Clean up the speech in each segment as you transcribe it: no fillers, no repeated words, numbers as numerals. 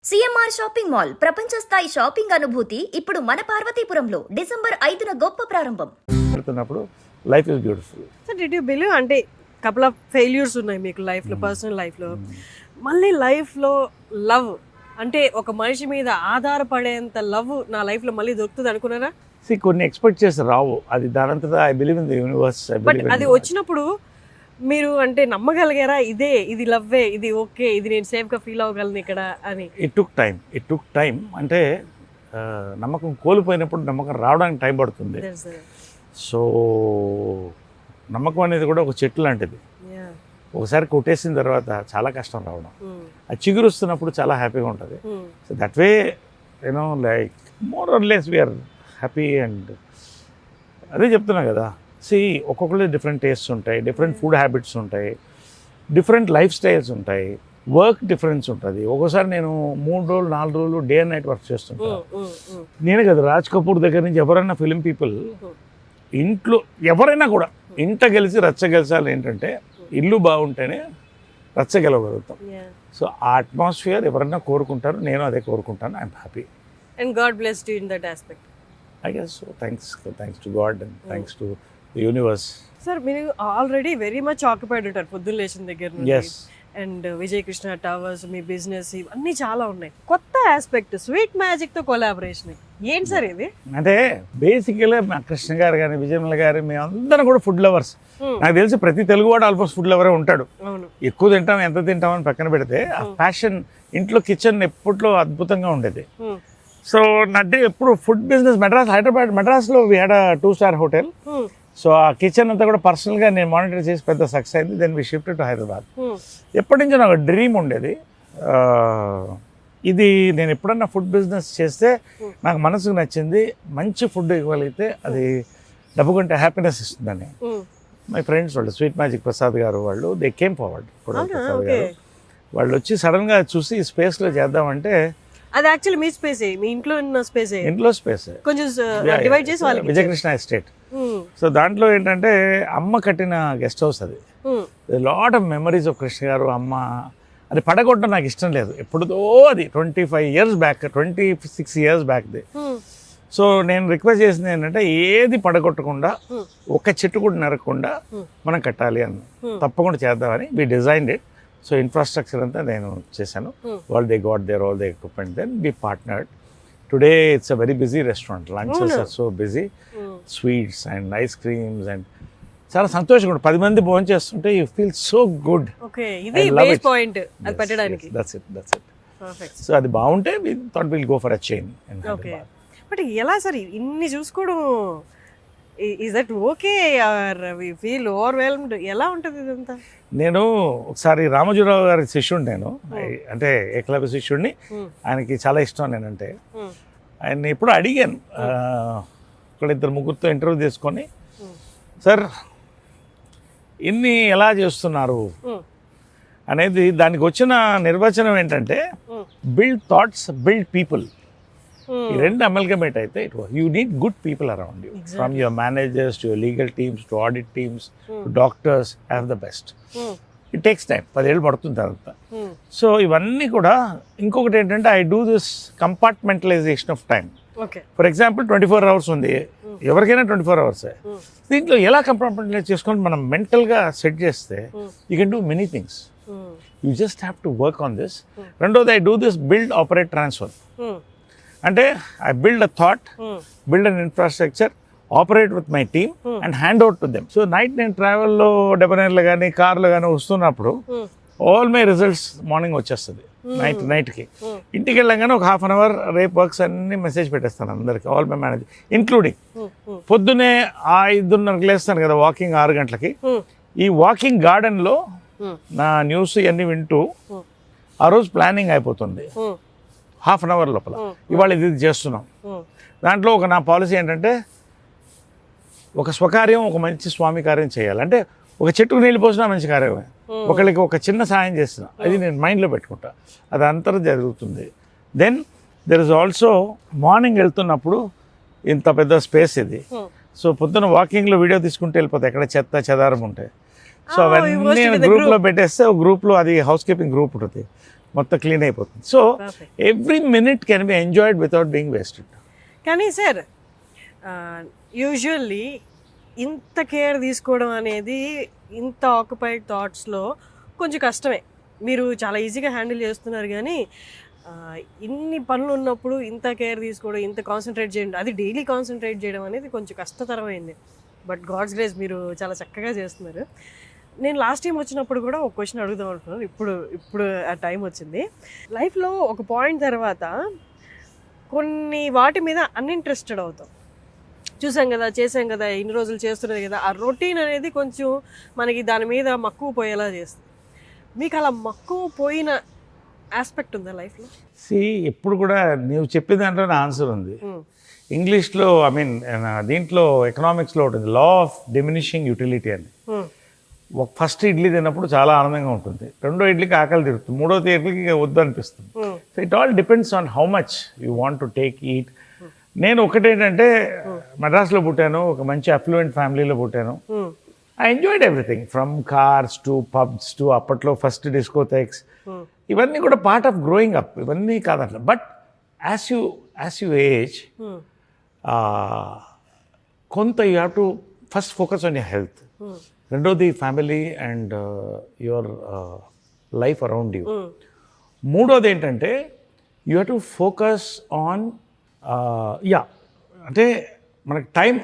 CMR shopping mall ప్రపంచ స్థాయి shopping అనుభూతి ఇప్పుడు మన పార్వతీపురంలో డిసెంబర్ 5న గొప్ప ప్రారంభం. Life is beautiful. So did you believe అంటే కపుల్ ఆఫ్ ఫెయిల్యూర్స్ ఉన్నాయి మీకు లైఫ్లో, పర్సనల్ లైఫ్లో, మళ్ళీ లైఫ్లో లవ్ అంటే ఒక మనిషి మీద ఆధారపడేంత లవ్ నా లైఫ్లో మళ్ళీ దొరుకుతుంది అనుకున్నారా? కొన్ని ఎక్స్పెక్ట్ చేసి రావు, అది దానంతటా I believe in the universe. But అది వచ్చినప్పుడు మీరు అంటే నమ్మగలిగారా ఇది లవ్వే, ఇది ఓకే, ఇది నేను సేఫ్గా ఫీల్ అవ్వగలను ఇక్కడ అని? ఇట్ టుక్ టైం అంటే నమ్మకం కోల్పోయినప్పుడు నమ్మకం రావడానికి టైం పడుతుంది. సో నమ్మకం అనేది కూడా ఒక చెట్టు లాంటిది. ఒకసారి కొట్టేసిన తర్వాత చాలా కష్టం రావడం. అది చిగురుస్తున్నప్పుడు చాలా హ్యాపీగా ఉంటుంది. So that way you know like more or less we're happy. And అదే చెప్తున్నా కదా, ఒక్కొక్కరు డిఫరెంట్ టేస్ట్స్ ఉంటాయి, డిఫరెంట్ ఫుడ్ హ్యాబిట్స్ ఉంటాయి, డిఫరెంట్ లైఫ్ స్టైల్స్ ఉంటాయి, వర్క్ డిఫరెన్స్ ఉంటుంది. ఒక్కోసారి నేను 3 రోజులు 4 రోజులు డే అండ్ నైట్ వర్క్ చేస్తుంటాను. నేనే కదా, రాజ్ కపూర్ దగ్గర నుంచి ఎవరైనా ఫిలిం పీపుల్ ఇంట్లో ఎవరైనా కూడా ఇంట గెలిచి రచ్చ గెలిచాలి. ఏంటంటే ఇల్లు బాగుంటేనే రచ్చ గెలవగలుగుతాం. సో ఆ అట్మాస్ఫియర్ ఎవరైనా కోరుకుంటారు, నేను అదే కోరుకుంటాను. I'm happy. And God blessed you in that aspect. I guess so. Thanks to God and thanks to the universe. Sir మీరు ఆల్రెడీ వెరీ మచ్ ఆక్యుపైడ్ ఉంటారు పొద్దున్న లేచిన దగ్గర నుంచి. And Vijay Krishna towers, me business ఇవన్నీ చాలా ఉన్నాయి. కొత్త ఆస్పెక్ట్ స్వీట్ మ్యాజిక్ తో కొలాబరేషన్ ఏంటి సార్ ఇది? అంటే బేసికల్గా మా కృష్ణ గారు కానీ విజయమల గారు మేము అందరం కూడా ఫుడ్ లవర్స్. నాకు తెలిసి ప్రతి తెలుగు వాడు ఆల్మోస్ట్ ఫుడ్ లవరే ఉంటాడు. ఎక్కువ తింటాం, ఎంత తింటామని పక్కన పెడితే ఆ ప్యాషన్ ఇంట్లో కిచెన్ ఎప్పట్లో అద్భుతంగా ఉండేది. సో నడ్డి ఎప్పుడు ఫుడ్ బిజినెస్ హైదరాబాద్ మెడ్రాస్లో we had 2-star hotel. So ఆ కిచెన్ అంతా కూడా పర్సనల్గా నేను మానిటర్ చేసి పెద్ద సక్సెస్ అయింది. Then we shifted to Hyderabad. ఎప్పటి నుంచో నాకు డ్రీమ్ ఉండేది, ఇది నేను ఎప్పుడన్నా ఫుడ్ బిజినెస్ చేస్తే నాకు మనసుకు నచ్చింది, మంచి ఫుడ్ ఇవ్వగలిగితే అది డబ్బు కంటే హ్యాపీనెస్ ఇస్తుందని. మై ఫ్రెండ్స్ వాళ్ళు స్వీట్ మ్యాజిక్ ప్రసాద్ గారు వాళ్ళు దే కేమ్ ఫార్వర్డ్. ప్రసాద్ గారు వాళ్ళు వచ్చి సడన్గా చూసి ఈ స్పేస్లో చేద్దామంటే, అది యాక్చువల్లీ మీ స్పేస్, మీ ఇంట్లో ఉన్న స్పేస్, ఇంట్లో స్పేస్ కొంచెం డివైడ్ చేసి వాళ్ళకి విజయకృష్ణ ఎస్టేట్. సో దాంట్లో ఏంటంటే అమ్మ కట్టిన గెస్ట్ హౌస్. అది lot of memories of Krishna గారు, అమ్మ. అది పడగొట్టడం నాకు ఇష్టం లేదు ఎప్పుడుదో. అది 25 years బ్యాక్, 26 years బ్యాక్ది. సో నేను రిక్వెస్ట్ చేసింది ఏంటంటే ఏది పడగొట్టకుండా, ఒక చెట్టు కూడా నరకకుండా మనం కట్టాలి అని. తప్పకుండా చేద్దామని we designed it. So infrastructure అంతా నేను చేశాను. వాళ్ళు they got there all the equipment. Then we partnered. Today it's a very busy restaurant. Lunches are so busy. Sweets and ice creams and చాలా సంతోషంగా ఉంటుంది. 10 మంది భోజనం చేస్తుంటే you feel so good. So అది బాగుంటే we thought will go for a chain. But ఎలా sir ఇన్ని చూసుకోవడం, is that okay or we feel overwhelmed? ఎలా ఉంటుంది ఇదంతా? నేను ఒకసారి రామోజీరావు గారి శిష్యుడు, నేను అంటే ఏకలవ్య శిష్యుడిని. ఆయనకి చాలా ఇష్టం నేనంటే. ఆయన్ని ఎప్పుడు అడిగాను, ఇక్కడ 2-3 ఇంటర్వ్యూ తీసుకొని, సార్ ఇన్ని ఎలా చేస్తున్నారు అనేది. దానికి వచ్చిన నిర్వచనం ఏంటంటే బిల్డ్ థాట్స్, బిల్డ్ పీపుల్. ఈ రెండు అమల్గమేట్ అయితే you need good people around you, from your managers to your legal teams to audit teams to doctors. Have the best. It takes time, 10 ఏళ్ళు పడుతుంది తర్వాత. సో ఇవన్నీ కూడా. ఇంకొకటి ఏంటంటే I do this compartmentalization of time. For example 24 hours ఉంది, ఎవరికైనా 24 hours. దీంట్లో ఎలా కంపార్ట్మెంటలైజ్ చేసుకొని మనం మెంటల్గా సెట్ చేస్తే you can do many things. You just have to work on this. రెండోది I do this build, operate, transfer. అంటే I build a thought, build an infrastructure, operate with my team and hand out to them. So night నేను ట్రావెల్లో డెబనైర్లో కానీ కార్లో కానీ వస్తున్నప్పుడు all my results morning వచ్చేస్తుంది. నైట్కి ఇంటికి వెళ్ళగానే ఒక 1/2 hour రేపు వర్క్స్ అన్ని మెసేజ్ పెట్టేస్తాను అందరికి, ఆల్ మై మేనేజర్ ఇంక్లూడింగ్. పొద్దున్నే 5:30కి లేస్తాను కదా వాకింగ్, 6 గంటలకి. ఈ వాకింగ్ గార్డెన్లో నా న్యూస్ ఇవన్నీ వింటూ ఆ రోజు ప్లానింగ్ అయిపోతుంది 1/2 hour లోపల. ఇవాళ ఇది చేస్తున్నాం. దాంట్లో నా పాలసీ ఏంటంటే ఒక స్వకార్యం, ఒక మంచి స్వామి కార్యం చేయాలి. అంటే ఒక చెట్టుకు నీళ్ళు పోసినా మంచి కార్యమే, ఒకళ్ళకి ఒక చిన్న సాయం చేస్తున్నా, అది నేను మైండ్లో పెట్టుకుంటా. అది అంతా జరుగుతుంది. Then there is also morning వెళ్తున్నప్పుడు ఇంత పెద్ద స్పేస్ ఇది. సో పొద్దున్న వాకింగ్లో వీడియో తీసుకుంటే వెళ్ళిపోతాయి ఎక్కడ చెత్త చెదారం ఉంటాయి. సో అవన్నీ గ్రూప్లో పెట్టేస్తే ఒక గ్రూప్లో, అది హౌస్ కీపింగ్ గ్రూప్ ఉంటుంది, మొత్తం క్లీన్ అయిపోతుంది. So Perfect. Every minute can be enjoyed without being wasted. కానీ సార్ యూజువల్లీ ఇంత కేర్ తీసుకోవడం అనేది ఇంత ఆక్యుపైడ్ థాట్స్లో కొంచెం కష్టమే. మీరు చాలా ఈజీగా హ్యాండిల్ చేస్తున్నారు, కానీ ఇన్ని పనులు ఉన్నప్పుడు ఇంత కేర్ తీసుకోవడం, ఇంత కాన్సన్ట్రేట్ చేయడం, అది డైలీ కాన్సన్ట్రేట్ చేయడం అనేది కొంచెం కష్టతరమైంది. బట్ గాడ్స్ గ్రేస్ మీరు చాలా చక్కగా చేస్తున్నారు. నేను లాస్ట్ టైం వచ్చినప్పుడు కూడా ఒక క్వశ్చన్ అడుగుదాం అనుకున్నాను, ఇప్పుడు ఆ టైం వచ్చింది. లైఫ్లో ఒక పాయింట్ తర్వాత కొన్ని వాటి మీద అన్ఇంట్రెస్టెడ్ అవుతాం. చూసాం కదా, చేసాం కదా, ఇన్ని రోజులు చేస్తున్నది కదా, ఆ రొటీన్ అనేది కొంచెం మనకి దాని మీద మక్కువ పోయేలా చేస్తుంది. మీకు అలా మక్కువ పోయిన ఆస్పెక్ట్ ఉందా లైఫ్లో? ఎప్పుడు కూడా నువ్వు చెప్పిన దాంట్లో ఆన్సర్ ఉంది. ఇంగ్లీష్లో దీంట్లో ఎకనామిక్స్లో ఉంటుంది, లా ఆఫ్ డిమినిషింగ్ యూటిలిటీ అని. ఫస్ట్ ఇడ్లీ తిన్నప్పుడు చాలా ఆనందంగా ఉంటుంది, రెండో ఇడ్లీకి ఆకలి తిరుగుతుంది, మూడో ఇడ్లీకి వద్దు అనిపిస్తుంది. So it all depends on how much you want to take eat. నేను ఒకటేంటంటే మద్రాస్లో పుట్టాను, ఒక మంచి అఫ్లూయెంట్ ఫ్యామిలీలో పుట్టాను. I enjoyed everything from cars to pubs to అప్పట్లో ఫస్ట్ డిస్కోథెక్స్. ఇవన్నీ కూడా పార్ట్ ఆఫ్ గ్రోయింగ్ అప్, ఇవన్నీ కాదట్లా. బట్ యాజ్ యూ ఏజ్ కొంత you have to first focus on your health, రెండోది family and your life around you. మూడోది ఏంటంటే you have to focus on అంటే మనకి టైం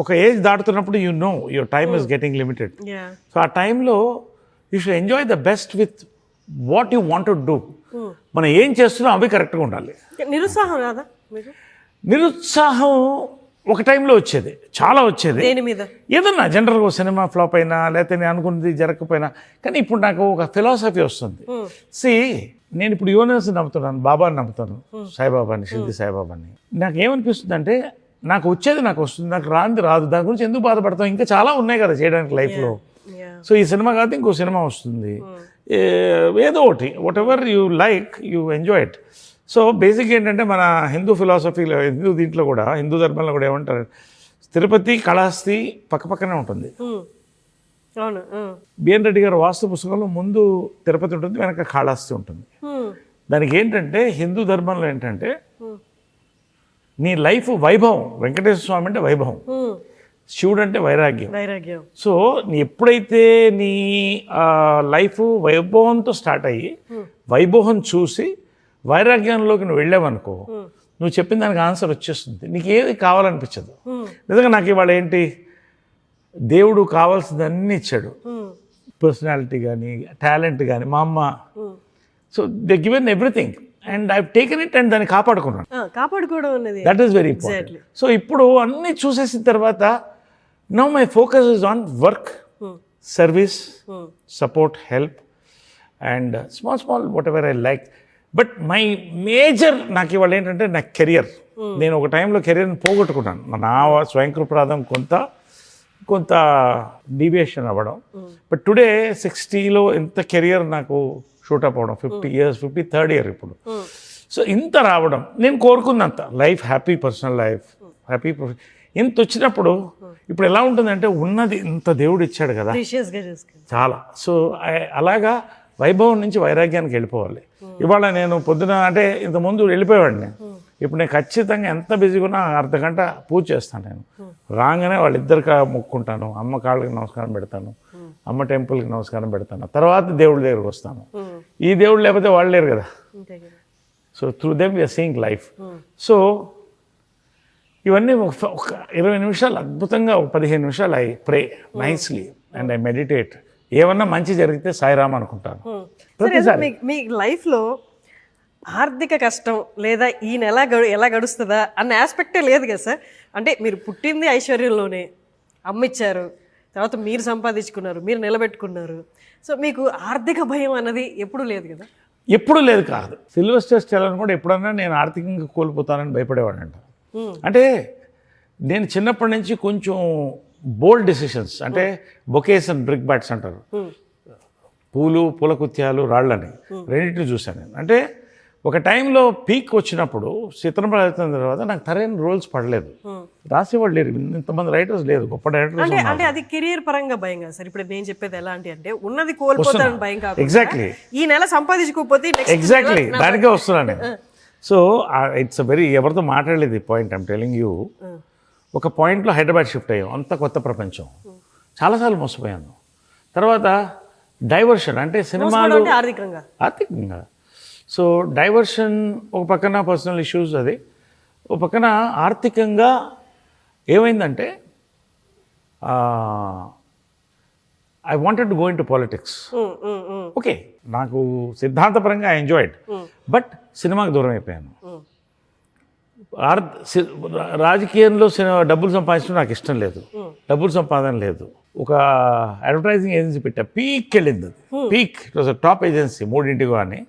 ఒక ఏజ్ దాటుతున్నప్పుడు you know your time is getting limited. So ఆ టైంలో you should enjoy the best with what you want to do. మనం ఏం చేస్తున్నాం అవి కరెక్ట్గా ఉండాలి. నిరుత్సాహం రాదా మీకు? నిరుత్సాహం ఒక టైంలో వచ్చేది, చాలా వచ్చేది. దేని మీద? ఏదన్నా జనరల్గా సినిమా ఫ్లాప్ అయినా లేకపోతే నేను అనుకున్నది జరగకపోయినా. కానీ ఇప్పుడు నాకు ఒక ఫిలాసఫీ వస్తుంది. నేను ఇప్పుడు యూనివర్స్ నమ్ముతున్నాను, బాబాని నమ్ముతాను, సాయిబాబాని, షిర్డీ సాయిబాబాని. నాకు ఏమనిపిస్తుంది అంటే నాకు వచ్చేది నాకు వస్తుంది, నాకు రాంది రాదు, దాని గురించి ఎందుకు బాధపడతాం, ఇంకా చాలా ఉన్నాయి కదా చేయడానికి లైఫ్లో. సో ఈ సినిమా కాదు ఇంకో సినిమా వస్తుంది, ఏదో ఒకటి, what ever you like you enjoy it. So basic ఏంటంటే మన హిందూ ఫిలాసఫీలో, దీంట్లో కూడా, హిందూ ధర్మంలో కూడా ఏమంటారు, తిరుపతి కళాస్తి పక్కపక్కనే ఉంటుంది. అవును. బిఎన్ రెడ్డి గారు వాస్తు పుస్తకంలో ముందు తిరుపతి ఉంటుంది, వెనక కాళహస్తి ఉంటుంది. దానికి ఏంటంటే హిందూ ధర్మంలో ఏంటంటే నీ లైఫ్ వైభవం, వెంకటేశ్వర స్వామి అంటే వైభవం, శివుడు అంటే వైరాగ్యం. సో నీ ఎప్పుడైతే నీ లైఫ్ వైభవంతో స్టార్ట్ అయ్యి వైభవం చూసి వైరాగ్యంలోకి నువ్వు వెళ్ళావనుకో, నువ్వు చెప్పిన దానికి ఆన్సర్ వచ్చేస్తుంది, నీకు ఏది కావాలనిపించదు. నిజంగా నాకు ఇవాళ ఏంటి, దేవుడు కావాల్సింది అన్నీ ఇచ్చాడు, పర్సనాలిటీ కానీ టాలెంట్ కానీ, మా అమ్మ. So they given everything and I taken it and దాన్ని కాపాడుకున్నాను. That is very important. So ఇప్పుడు అన్నీ చూసేసిన తర్వాత now my focus is on work, service, support, help and small whatever I like. But my major నాకు ఇవాళ ఏంటంటే నా కెరియర్. నేను ఒక టైంలో కెరియర్ని పోగొట్టుకున్నాను, నా స్వయంకృపరాధం కొంత డీవియేషన్ అవ్వడం. బట్ టుడే 60లో ఇంత కెరియర్ నాకు షూటప్ అవ్వడం, 50 years, 53rd year ఇప్పుడు. సో ఇంత రావడం నేను కోరుకున్నంత life, happy personal life, happy ఇంత వచ్చినప్పుడు ఇప్పుడు ఎలా ఉంటుందంటే ఉన్నది ఇంత దేవుడు ఇచ్చాడు కదా చాలా. సో అలాగా వైభవం నుంచి వైరాగ్యానికి వెళ్ళిపోవాలి. ఇవాళ నేను పొద్దున అంటే ఇంతకుముందు వెళ్ళిపోయేవాడిని, ఇప్పుడు నేను ఖచ్చితంగా ఎంత బిజీగా ఉన్నా అర్ధగంట పూజ చేస్తాను. నేను రాగానే వాళ్ళిద్దరికి మొక్కుంటాను, అమ్మ కాళ్ళకి నమస్కారం పెడతాను, అమ్మ టెంపుల్కి నమస్కారం పెడతాను, తర్వాత దేవుడి దగ్గరకు వస్తాను. ఈ దేవుడు లేకపోతే వాళ్ళు లేరు కదా. So through them we're seeing life. So ఇవన్నీ ఒక 20 నిమిషాలు అద్భుతంగా, 15 నిమిషాలు I pray nicely and I meditate. ఏమన్నా మంచి జరిగితే సాయిరామ్ అనుకుంటాను ప్రతిసారి. మీ లైఫ్లో ఆర్థిక కష్టం లేదా ఈ నెల ఎలా గడుస్తుందా అన్న ఆస్పెక్టే లేదు కదా సార్. అంటే మీరు పుట్టింది ఐశ్వర్యంలోనే, అమ్మిచ్చారు, తర్వాత మీరు సంపాదించుకున్నారు, మీరు నిలబెట్టుకున్నారు. సో మీకు ఆర్థిక భయం అన్నది ఎప్పుడూ లేదు కదా? ఎప్పుడు లేదు కాదు. సిల్వెస్టర్ స్టాలోన్ కూడా ఎప్పుడన్నా నేను ఆర్థికంగా కోల్పోతానని భయపడేవాడంట. అంటే నేను చిన్నప్పటి నుంచి కొంచెం బోల్డ్ డెసిషన్స్, అంటే బొకేస్ అండ్ బ్రిక్ బ్యాట్స్ అంటారు, పూలకుత్యాలు రాళ్ళని రెండింటిని చూశాను నేను. అంటే ఒక టైంలో పీక్ వచ్చినప్పుడు చిత్రం ప్రయత్నం తర్వాత నాకు సరైన రోల్స్ పడలేదు, రాసేవాళ్ళు లేరు, ఇంతమంది రైటర్స్ లేరు, గొప్ప డైరెక్టర్స్ అంటే అంటే అది కెరియర్ పరంగా భయం కదా సార్. ఇప్పుడు నేను చెప్పేది ఎలాంటి అంటే ఉన్నది కోల్పోతారని భయం కాదు. ఎగ్జాక్ట్లీ ఈ నెల సంపాదించుకోకపోతే ఎగ్జాక్ట్లీ దానికే వస్తున్నాను నేను. సో ఇట్స్ వెరీ, ఎవరితో మాట్లాడలేదు ఈ పాయింట్, ఐమ్ టెలింగ్ యూ. ఒక పాయింట్లో హైదరాబాద్ షిఫ్ట్ అయ్యాం, అంత కొత్త ప్రపంచం, చాలాసార్లు మోసపోయాను. తర్వాత డైవర్షన్ అంటే సినిమాలు ఆర్థికంగా, సో డైవర్షన్ ఒక పక్కన పర్సనల్ ఇష్యూస్, అది ఒక పక్కన ఆర్థికంగా ఏమైందంటే I wanted to go in to politics. Okay, నాకు సిద్ధాంతపరంగా ఐ ఎంజాయిడ్, బట్ సినిమాకి దూరం అయిపోయాను. రాజకీయంలో డబ్బులు సంపాదించడం నాకు ఇష్టం లేదు, డబ్బులు సంపాదన లేదు. ఒక అడ్వర్టైజింగ్ ఏజెన్సీ పెట్టా, పీక్ వెళ్ళింది అది, peak it was a top agency, 3 అని.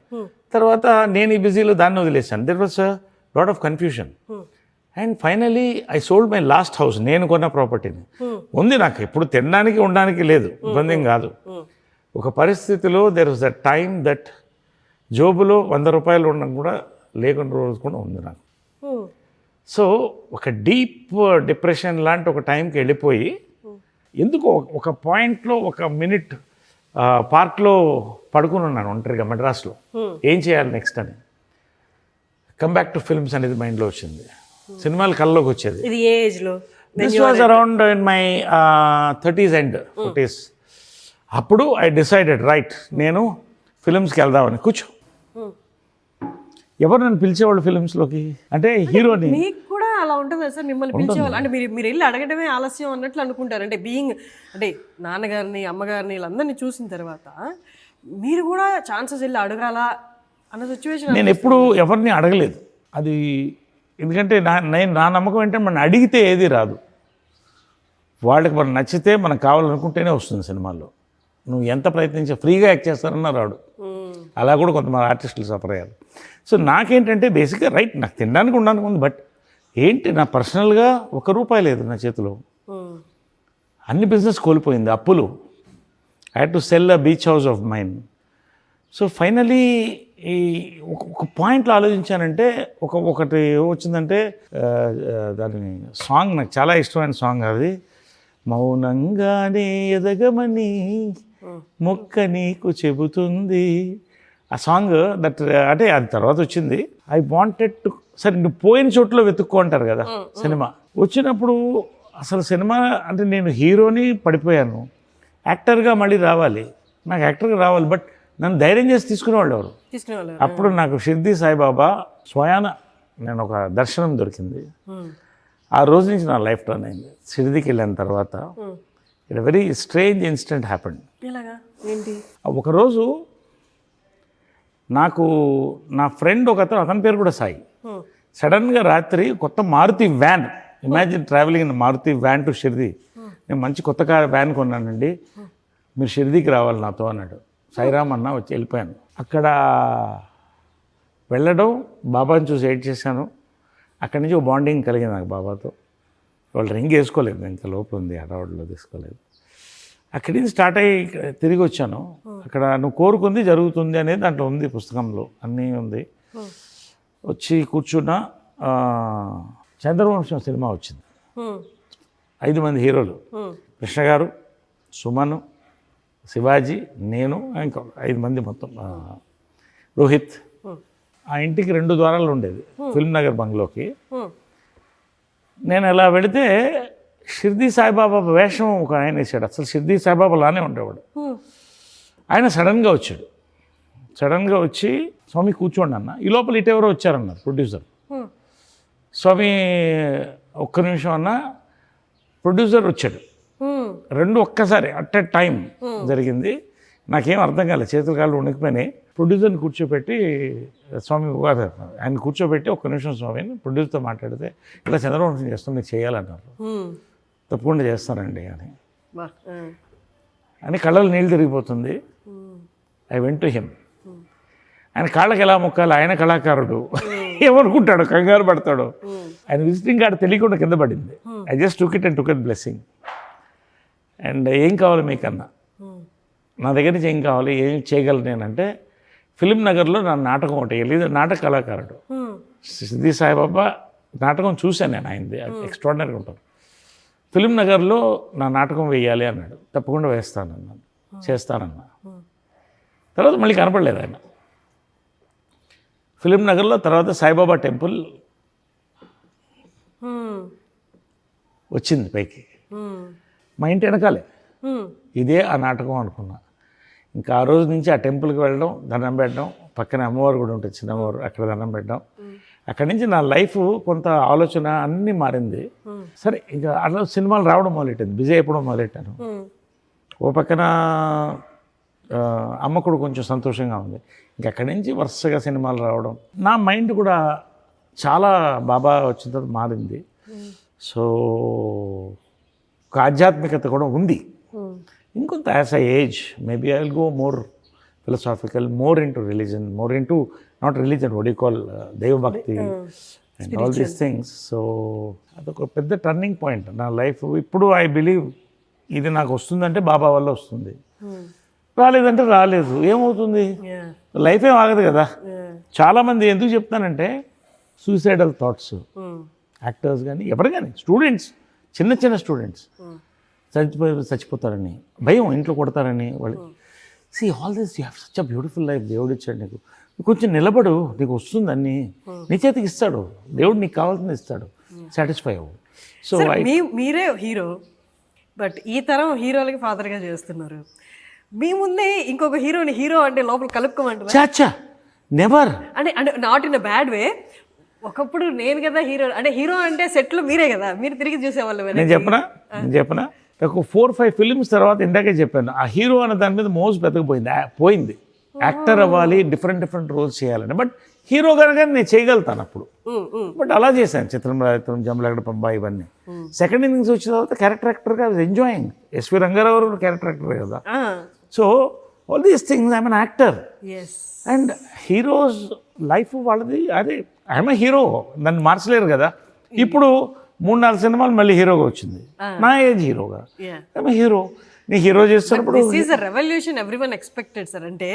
తర్వాత నేను ఈ బిజీలో దాన్ని వదిలేసాను. There was a lot of confusion and finally I sold my last house. నేను కొన్న ప్రాపర్టీని ఉంది, నాకు ఎప్పుడు తినడానికి ఉండడానికి లేదు, ఇబ్బంది ఏం కాదు. ఒక పరిస్థితిలో there was a time that జోబులో 100 రూపాయలు ఉండడం కూడా లేకుండా రోజు కూడా ఉంది నాకు. సో ఒక డీప్ డిప్రెషన్ లాంటి ఒక టైంకి వెళ్ళిపోయి, ఎందుకో ఒక పాయింట్లో ఒక మినిట్ పార్క్లో పడుకుని ఉన్నాను ఒంటరిగా మెడ్రాస్లో, ఏం చేయాలి నెక్స్ట్ అని. కమ్ బ్యాక్ టు ఫిల్మ్స్ అనేది మైండ్లో వచ్చింది, సినిమాలు కళ్ళలోకి వచ్చేది. ఇది ఏ ఏజ్లో? This was around in my 30s and 40s. అప్పుడు ఐ డిసైడెడ్ రైట్, నేను ఫిల్మ్స్కి వెళ్దామని. కూర్చో, ఎవరు నన్ను పిలిచేవాళ్ళు ఫిల్మ్స్లోకి అంటే హీరోని. మీకు కూడా అలా ఉంటుంది సార్, మిమ్మల్ని పిలిచేవాళ్ళు అంటే మీరు వెళ్ళి అడగడమే ఆలస్యం అన్నట్లు అనుకుంటారు. అంటే బీయింగ్ అంటే నాన్నగారిని అమ్మగారిని వీళ్ళందరినీ చూసిన తర్వాత మీరు కూడా ఛాన్సెస్ వెళ్ళి అడగాల అన్న సిచ్యువేషన్. నేను ఎప్పుడు ఎవరిని అడగలేదు అది, ఎందుకంటే నా నమ్మకం ఏంటంటే మనం అడిగితే ఏది రాదు, వాళ్ళకి మనం నచ్చితే మనకు కావాలనుకుంటేనే వస్తుంది. సినిమాల్లో నువ్వు ఎంత ప్రయత్నించా ఫ్రీగా యాక్ట్ చేస్తారన్నా రాడు, అలా కూడా కొంతమంది ఆర్టిస్టులు సఫర్ అయ్యారు. సో నాకేంటంటే బేసిక్గా రైట్, నాకు తినడానికి ఉండడానికి ఉంది, బట్ ఏంటి నా పర్సనల్గా ₹1 లేదు నా చేతిలో, అన్ని బిజినెస్ కోల్పోయింది, అప్పులు. I had to sell a beach house of mine. So finally ఈ ఒక పాయింట్లో ఆలోచించానంటే ఒకటి వచ్చిందంటే దాని సాంగ్ నాకు చాలా ఇష్టమైన సాంగ్ అది, మౌనంగానే ఎదగమని మొక్క నీకు చెబుతుంది. ఆ సాంగ్ దట్ అంటే అది తర్వాత వచ్చింది. ఐ వాంటెడ్ టు, సరే నువ్వు పోయిన చోట్ల వెతుక్కో అంటారు కదా సినిమా. వచ్చినప్పుడు అసలు సినిమా అంటే నేను హీరోని పడిపోయాను, యాక్టర్గా మళ్ళీ రావాలి, నాకు యాక్టర్గా రావాలి, బట్ నన్ను ధైర్యం చేసి తీసుకునేవాళ్ళు ఎవరు? అప్పుడు నాకు షిర్దీ సాయిబాబా స్వయాన నేను ఒక దర్శనం దొరికింది. ఆ రోజు నుంచి నా లైఫ్ టర్న్ అయింది. షిర్దీకి వెళ్ళిన తర్వాత it very strange incident happened. ఒకరోజు నాకు నా ఫ్రెండ్ ఒకతను, అతని పేరు కూడా సాయి, సడన్గా రాత్రి కొత్త Maruti van, imagine travelling in Maruti van to Shirdi, నేను మంచి కొత్త వ్యాన్ కొన్నానండి, మీరు షిర్దీకి రావాలి నాతో అన్నాడు. సాయిరామ్ అన్న వచ్చి వెళ్ళిపోయాను. అక్కడ వెళ్ళడం, బాబాని చూసి ఎయిట్ చేశాను. అక్కడి నుంచి ఒక బాండింగ్ కలిగింది నాకు బాబాతో. వాళ్ళు రింగ్ వేసుకోలేదు, ఇంకా లోపల ఉంది, హడావుడిలో తీసుకోలేదు. అక్కడి నుంచి స్టార్ట్ అయ్యి తిరిగి వచ్చాను. అక్కడ నువ్వు కోరుకుంది జరుగుతుంది అనేది దాంట్లో ఉంది, పుస్తకంలో అన్నీ ఉంది. వచ్చి కూర్చున్నా, చంద్రవంశం సినిమా వచ్చింది. 5 మంది హీరోలు, కృష్ణ గారు, సుమన్, శివాజీ, నేను, ఇంకా 5 మంది మొత్తం, రోహిత్. ఆ ఇంటికి 2 ద్వారాలు ఉండేది, ఫిల్మ్ నగర్ బంగ్లోకి. నేను అలా వెళితే షిర్దీ సాయిబాబా వేషం ఒక ఆయన వేసాడు. అసలు షిర్దీ సాయిబాబా లానే ఉండేవాడు. ఆయన సడన్గా వచ్చాడు. సడన్గా వచ్చి స్వామి కూర్చోండి అన్న. ఈ లోపల ఇటెవరో వచ్చారన్నారు ప్రొడ్యూసర్. స్వామి ఒక్క నిమిషం అన్న, ప్రొడ్యూసర్ వచ్చాడు. 2 ఒక్కసారి అట్ ఎ టైం జరిగింది. నాకేం అర్థం కాలేదు, చేతులు కాళ్ళు వణికిపోయినాయి. ప్రొడ్యూసర్ని కూర్చోబెట్టి, స్వామి ఆయన కూర్చోబెట్టి, ఒక్క నిమిషం స్వామి అని ప్రొడ్యూసర్తో మాట్లాడితే, ఇలా చంద్రవంశం చేస్తాం, మీరు చేయాలన్నారు. తప్పకుండా చేస్తారండి అని కళ్ళలో నీళ్ళు తిరిగిపోతుంది. I went to him. ఆయన కాళ్ళకి ఎలా మొక్కాలి, ఆయన కళాకారుడు, ఏమనుకుంటాడు, కంగారు పడతాడు. ఆయన విజిటింగ్ కార్డు తెలియకుండా కింద పడింది. I just took it and took it blessing. And ఏం కావాలి మీకన్నా, నా దగ్గర నుంచి ఏం కావాలి, ఏం చేయగలను నేనంటే, ఫిలిం నగర్లో నా నాటకం ఒకటి వెళ్ళి నాటక కళాకారుడు సిద్ధి సాయిబాబా నాటకం చూశాను నేను ఆయనది ఎక్స్ట్రాడినరీగా ఉంటుంది. ఫిలిం నగర్లో నా నాటకం వేయాలి అన్నాడు. తప్పకుండా వేస్తానన్నాను, చేస్తానన్నా. తర్వాత మళ్ళీ కనపడలేదు ఆయన. ఫిలిం నగర్లో తర్వాత సాయిబాబా టెంపుల్ వచ్చింది పైకి, మా ఇంటి వెనకాలే. ఇదే ఆ నాటకం అనుకున్నా. ఇంకా ఆ రోజు నుంచి ఆ టెంపుల్కి వెళ్ళడం, దండం పెట్టడం, పక్కన అమ్మవారు కూడా ఉంటుంది, చిన్నవారు, అక్కడ దండం పెట్టడం. అక్కడి నుంచి నా లైఫ్ కొంత ఆలోచన అన్నీ మారింది. సరే ఇంకా అట్లా సినిమాలు రావడం మొదలెట్టింది, బిజీ అయిపోవడం మొదలెట్టాను. ఓ పక్కన అమ్మ కూడా కొంచెం సంతోషంగా ఉంది. ఇంకా అక్కడి నుంచి వరుసగా సినిమాలు రావడం, నా మైండ్ కూడా చాలా బాబా వచ్చిన తర్వాత మారింది. సో ఒక ఆధ్యాత్మికత కూడా ఉంది. ఇంకొంత as I age maybe I will go more philosophical, more into religion, more into not religion, what you call దైవభక్తి and all these things. So అదొక పెద్ద టర్నింగ్ పాయింట్ నా లైఫ్. ఇప్పుడు ఐ బిలీవ్ ఇది నాకు వస్తుందంటే బాబా వల్ల వస్తుంది, రాలేదంటే రాలేదు. ఏమవుతుంది, లైఫ్ ఏం ఆగదు కదా. చాలామంది ఎందుకు చెప్తానంటే సూసైడల్ థాట్స్, యాక్టర్స్ కానీ ఎవరు కానీ, స్టూడెంట్స్, చిన్న చిన్న స్టూడెంట్స్ చచ్చిపోతారని భయం, ఇంట్లో కొడతారని వాళ్ళు. See all this you have such a beautiful life, దేవుడు ఇచ్చాడు నీకు, కొంచెం నిలబడు, నీకు వస్తుంది అన్నీ నీ చేతికి ఇస్తాడు దేవుడు, నీకు కావాల్సింది ఇస్తాడు, సాటిస్ఫై అవ్వు. సో మీరే హీరో, బట్ ఈ తరం హీరోలకి ఫాదర్గా చేస్తున్నారు. మీ ముందే ఇంకొక హీరోని హీరో అంటే లోపల కలుపుకోమంటారు. చాచా నెవర్, అంటే అంటే not in a bad way. ఒకప్పుడు నేను కదా హీరో, అంటే హీరో అంటే సెట్లో మీరే కదా, మీరు తిరిగి చూసేవాళ్ళు. నేను చెప్పనా ఒక 4-5 ఫిలిమ్స్ తర్వాత ఇందాకే చెప్పాను, ఆ హీరో అనే దాని మీద మోస్ట్ పోయింది. యాక్టర్ అవ్వాలి, డిఫరెంట్ రోల్స్ చేయాలని. బట్ హీరో కనుక నేను చేయగలుగుతాను అప్పుడు. బట్ అలా చేశాను, చిత్రం, జమలగడ పంబ, ఇవన్నీ. సెకండ్ ఇన్నింగ్స్ వచ్చిన తర్వాత క్యారెక్టర్ యాక్టర్గా ఎంజాయింగ్. ఎస్వి రంగారావు గారు క్యారెక్టర్ యాక్టర్ కదా. So all these things I'm an actor. And heroes life వాళ్ళది, అదే ఐఎమ్ ఎ హీరో, నన్ను మార్చలేరు కదా. ఇప్పుడు 3-4 సినిమాలు మళ్ళీ హీరోగా వచ్చింది, నా ఏజ్ హీరోగా. I'm a hero. నీ హీరో చేస్తున్నప్పుడు this is a revolution everyone expected sir. అంటే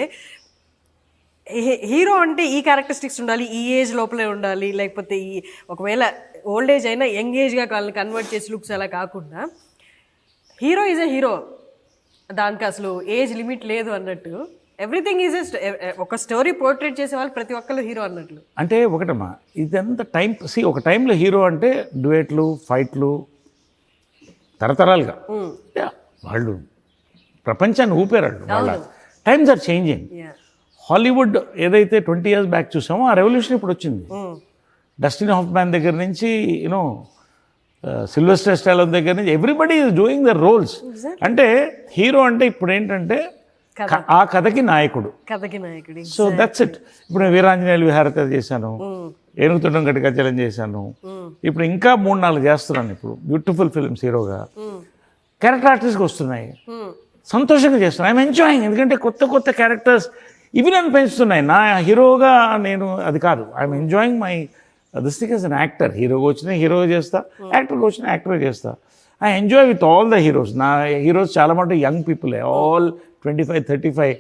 హీరో అంటే ఈ క్యారెక్టరిస్టిక్స్ ఉండాలి, ఈ ఏజ్ లోపలే ఉండాలి, లేకపోతే ఈ ఒకవేళ ఓల్డ్ ఏజ్ అయినా యంగ్ ఏజ్గా వాళ్ళని కన్వర్ట్ చేసి లుక్స్ అలా కాకుండా హీరో ఈజ్ ఎ హీరో, దానికి అసలు ఏజ్ లిమిట్ లేదు అన్నట్టు. ఎవ్రీథింగ్ ఈజ్ ఒక స్టోరీ పోర్ట్రేట్ చేసే వాళ్ళు ప్రతి ఒక్కళ్ళు హీరో అన్నట్లు. అంటే ఒకటమ్మా, ఇదంతా టైం. ఒక టైంలో హీరో అంటే డ్యూయెట్లు, ఫైట్లు, తరతరాలుగా వాళ్ళు ప్రపంచాన్ని ఊపారు. వాళ్ళ టైమ్స్ ఆర్ చేంజింగ్. హాలీవుడ్ ఏదైతే 20 years బ్యాక్ చూసామో ఆ రెవల్యూషన్ ఇప్పుడు వచ్చింది. డస్టిన్ హాఫ్మ్యాన్ దగ్గర నుంచి యూనో సిల్వెస్టర్ స్టాలోన్ దగ్గర నుంచి everybody is doing the roles. అంటే హీరో అంటే ఇప్పుడు ఏంటంటే ఆ కథకి నాయకుడు. So that's it. ఇప్పుడు నేను వీరాంజనేయులు విహారత చేశాను, ఏనుగుతుండం గట్టికచ్చలం చేశాను, ఇప్పుడు ఇంకా 3-4 చేస్తున్నాను. ఇప్పుడు బ్యూటిఫుల్ ఫిల్మ్స్ హీరోగా క్యారెక్టర్ ఆర్టిస్ట్కి వస్తున్నాయి, సంతోషంగా చేస్తున్నాను. I'm enjoying. ఎందుకంటే కొత్త క్యారెక్టర్స్ ఇవి నన్ను పెంచుతున్నాయి. నా హీరోగా నేను అది కాదు, I'm enjoying my this thing as an actor. హీరోగా వచ్చిన హీరోగా చేస్తా, యాక్టర్గా వచ్చిన యాక్టర్గా చేస్తా. I enjoy with all the heroes. నా హీరోస్ చాలా మటుకు యంగ్ పీపులే, all 25-35.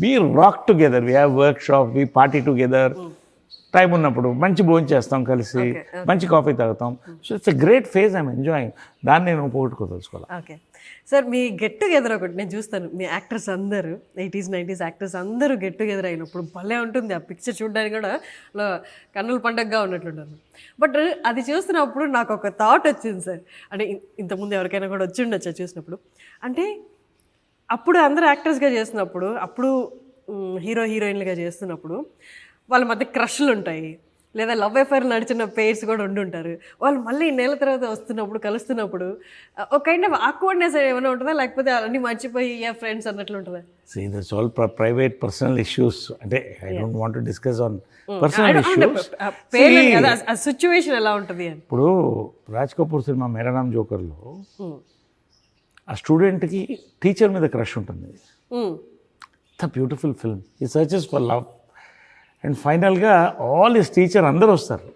We rock together, we have work shop, we party together. Time ఉన్నప్పుడు మంచి భోజనం చేస్తాం కలిసి, మంచి కాఫీ తాగుతాం. So it's a great phase, I'm enjoying. దాన్ని నేను పోగొట్టుకోదలుచుకోవాలి. ఓకే సార్, మీ గెట్ టుగెదర్ ఒకటి నేను చూస్తాను. మీ యాక్టర్స్ అందరూ 80s 90s యాక్టర్స్ అందరూ గెట్ టుగెదర్ అయినప్పుడు భలే ఉంటుంది. ఆ పిక్చర్ చూడడానికి కూడా అలా కన్నుల పండగగా ఉన్నట్లుంటారు. బట్ అది చూస్తున్నప్పుడు నాకు ఒక థాట్ వచ్చింది సార్. అంటే ఇంతకుముందు ఎవరికైనా కూడా వచ్చి ఉండొచ్చు చూసినప్పుడు. అంటే అప్పుడు అందరూ యాక్టర్స్గా చేస్తున్నప్పుడు, అప్పుడు హీరో హీరోయిన్లుగా చేస్తున్నప్పుడు వాళ్ళ మధ్య క్రష్లు ఉంటాయి, లేదా లవ్ అఫైర్ నడిచిన పేర్స్ కూడా ఉండుంటారు. వాళ్ళు మళ్ళీ నెల తర్వాత వస్తున్నప్పుడు, కలుస్తున్నప్పుడు ఒక కైండ్ ఆఫ్ ఆక్వర్డ్నెస్ ఏమైనా ఉంటుందా, లేకపోతే అన్నీ మర్చిపోయి ఫ్రెండ్స్ అన్నట్లు ఉంటుందా? See, that's all private personal issues. అంటే I don't want to discuss on personal issues. ఆ సిచ్యువేషన్ ఎలా ఉంటుంది అని. ఇప్పుడు రాజ్ కపూర్ సినిమా మేరా నామ్ జోకర్లో ఆ స్టూడెంట్కి టీచర్ మీద క్రష్ ఉంటుంది. The beautiful film. He searches for love and ఫైనల్గా ఆల్ హిస్ టీచర్ అందరూ వస్తారు.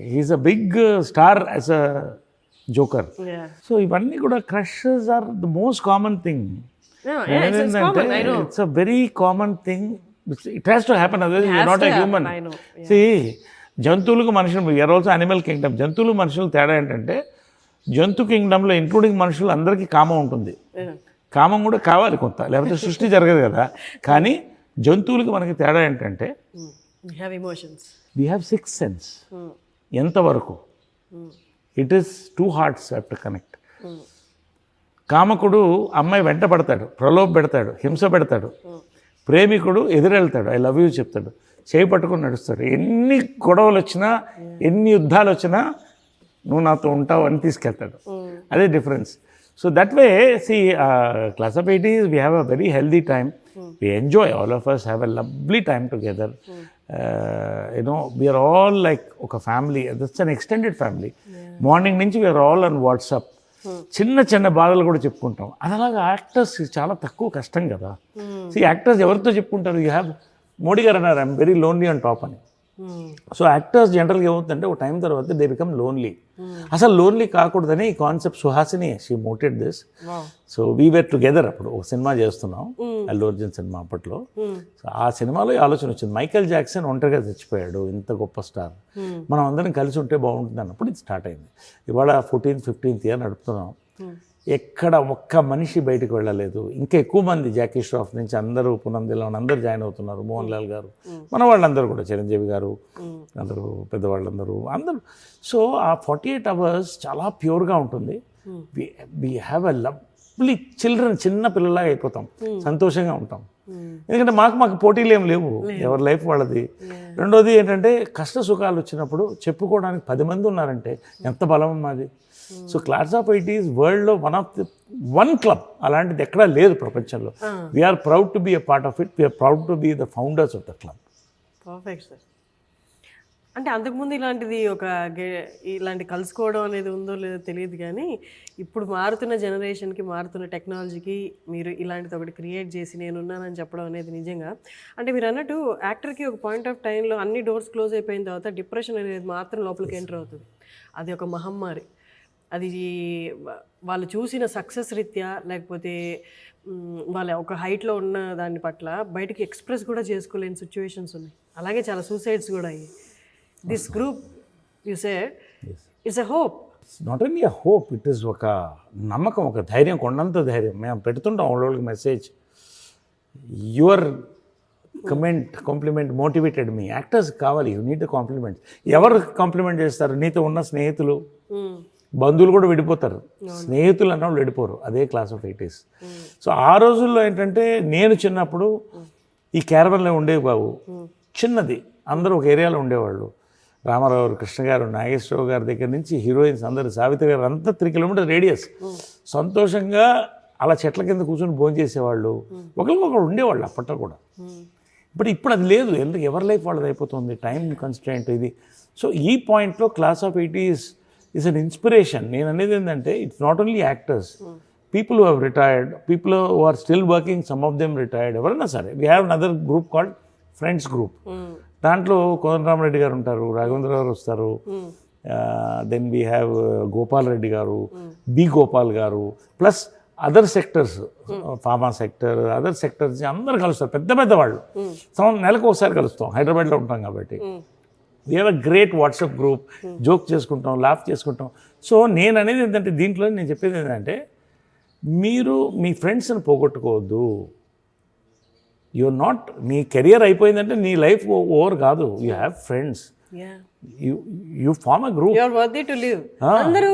He is a big star as a joker. So ఇవన్నీ కూడా crushes are the most common thing. ఏంటంటే it's a very common thing it has to happen, other not a human. I know, జంతువులకు మనుషులు, we are also animal Kingdom. జంతువులు మనుషులు తేడా ఏంటంటే జంతు కింగ్డమ్లో ఇంక్లూడింగ్ మనుషులు అందరికీ కామం ఉంటుంది. కామం కూడా కావాలి కొంత, లేకపోతే సృష్టి జరగదు కదా. కానీ జంతువులకి మనకి తేడా ఏంటంటే have emotions, we have 6th sense. ఎంతవరకు it is 2 hearts have to connect. కామకుడు అమ్మాయి వెంట పడతాడు, ప్రలోభ పెడతాడు, హింస పెడతాడు. ప్రేమికుడు ఎదురెళ్తాడు, ఐ లవ్ యూ చెప్తాడు, చేయి పట్టుకొని నడుస్తాడు. ఎన్ని గొడవలు వచ్చినా, ఎన్ని యుద్ధాలు వచ్చినా నువ్వు నాతో ఉంటావు అని తీసుకెళ్తాడు. అదే difference. So that way class of 80s we have a very healthy time. We enjoy, all of us have a lovely time together. We are all like ఒక family, that's an extended family. Morning నుంచి we are all on WhatsApp. చిన్న చిన్న బాధలు కూడా చెప్పుకుంటాం. అది అలాగా actors చాలా తక్కువ కష్టం కదా. యాక్టర్స్ ఎవరితో చెప్పుకుంటారు? యూ హ్యావ్, మోడీ గారు అన్నారు I'm very lonely on top అని. సో యాక్టర్స్ జనరల్గా ఏమవుతుందంటే ఒక టైం తర్వాత దే బికమ్ లోన్లీ. అసలు లోన్లీ కాకూడదని ఈ concept Suhasini she mooted this. So we were together. అప్పుడు ఒక సినిమా చేస్తున్నాం, అల్లు అర్జున్ సినిమా అప్పట్లో. సో ఆ సినిమాలో ఈ ఆలోచన వచ్చింది, మైకేల్ జాక్సన్ ఒంటరిగా చచ్చిపోయాడు, ఇంత గొప్ప స్టార్, మనం అందరం కలిసి ఉంటే బాగుంటుంది అన్నప్పుడు ఇది స్టార్ట్ అయింది. ఇవాళ 14th 15th ఇయర్ నడుపుతున్నాం. ఎక్కడ ఒక్క మనిషి బయటకు వెళ్ళలేదు. ఇంకా ఎక్కువ మంది జాకీ ష్రాఫ్ నుంచి అందరూ, పునందిలో అందరూ జాయిన్ అవుతున్నారు. మోహన్ లాల్ గారు, మన వాళ్ళందరూ కూడా, చిరంజీవి గారు, అందరూ పెద్దవాళ్ళందరూ అందరూ. సో ఆ 48 hours చాలా ప్యూర్గా ఉంటుంది. We have a lovely children, చిన్న పిల్లలాగా అయిపోతాం, సంతోషంగా ఉంటాం. ఎందుకంటే మాకు పోటీలు ఏం లేవు, ఎవరి లైఫ్ వాళ్ళది. రెండోది ఏంటంటే కష్ట సుఖాలు వచ్చినప్పుడు చెప్పుకోవడానికి 10 మంది ఉన్నారంటే ఎంత బలం మాది. సో క్లాస్ ఆఫ్ 80s వరల్డ్లో వన్ క్లబ్ అలాంటిది ఎక్కడా లేదు ప్రపంచంలో. We're proud to be a part of it. We're proud to be the founders of the club. Perfect sir. అంటే అంతకుముందు ఇలాంటి కలుసుకోవడం అనేది ఉందో లేదో తెలియదు, కానీ ఇప్పుడు మారుతున్న జనరేషన్కి, మారుతున్న టెక్నాలజీకి మీరు ఇలాంటిది ఒకటి క్రియేట్ చేసి నేనున్నానని చెప్పడం అనేది నిజంగా, అంటే మీరు అన్నట్టు యాక్టర్కి ఒక పాయింట్ ఆఫ్ టైంలో అన్ని డోర్స్ క్లోజ్ అయిపోయిన తర్వాత డిప్రెషన్ అనేది మాత్రం లోపలికి ఎంటర్ అవుతుంది. అది ఒక మహమ్మారి. అది వాళ్ళు చూసిన సక్సెస్ రీత్యా, లేకపోతే వాళ్ళ ఒక హైట్లో ఉన్న దాని పట్ల బయటకి ఎక్స్ప్రెస్ కూడా చేసుకోలేని సిచ్యువేషన్స్ ఉన్నాయి. అలాగే చాలా సూసైడ్స్ కూడా అయ్యాయి. This group you said it's a hope. It's not only a hope, it is ఒక నమ్మకం, ఒక ధైర్యం, కొండంత ధైర్యం. మేము పెడుతుంటాం వాళ్ళకి message, your compliment motivated me. Actors కావాలి, యూ నీడ్ ద కాంప్లిమెంట్స్. ఎవరు కాంప్లిమెంట్ చేస్తారు? నీతో ఉన్న స్నేహితులు, బంధువులు కూడా విడిపోతారు, స్నేహితులు అన్న వాళ్ళు విడిపోరు. అదే క్లాస్ ఆఫ్ 80s. సో ఆ రోజుల్లో ఏంటంటే నేను చిన్నప్పుడు ఈ క్యారవన్లో ఉండేవి బాబు, చిన్నది, అందరూ ఒక ఏరియాలో ఉండేవాళ్ళు. రామారావు గారు, కృష్ణ గారు, నాగేశ్వరరావు గారి దగ్గర నుంచి హీరోయిన్స్ అందరూ, సావిత్రి గారు, అంతా 3 kilometers రేడియస్. సంతోషంగా అలా చెట్ల కింద కూర్చొని భోజనం చేసేవాళ్ళు, ఒకరికొకరు ఉండేవాళ్ళు అప్పట్లో కూడా. ఇప్పుడు అది లేదు. ఎందుకు? ఎవరి లైఫ్ వాళ్ళది అయిపోతుంది, టైం కన్స్ట్రెయింట్ ఇది. సో ఈ పాయింట్లో class of 80s is an inspiration. నేను అనేది ఏంటంటే it's not only actors, people who have retired, people who are still working, some of them retired, ఎవరైనా సరే. We have another group called friends group. దాంట్లో కోదండరామరెడ్డి గారు ఉంటారు, రాఘవేంద్ర గారు వస్తారు, then we have Gopal Reddy garu, B Gopal garu, plus other sectors, pharma sector, other sectors అందరూ కలుస్తారు, పెద్ద పెద్ద వాళ్ళు. నెలకు ఒకసారి కలుస్తాం, హైదరాబాద్లో ఉంటాం కాబట్టి. We have a great WhatsApp group, joke చేసుకుంటాం, లాఫ్ చేసుకుంటాం. సో నేను అనేది ఏంటంటే, దీంట్లో నేను చెప్పేది ఏంటంటే, మీరు మీ ఫ్రెండ్స్ని పోగొట్టుకోవద్దు. యూఆర్ నాట్, నీ కెరియర్ అయిపోయిందంటే నీ లైఫ్ ఓవర్ కాదు. You have friends, you form a group. You are worthy to live. అందరూ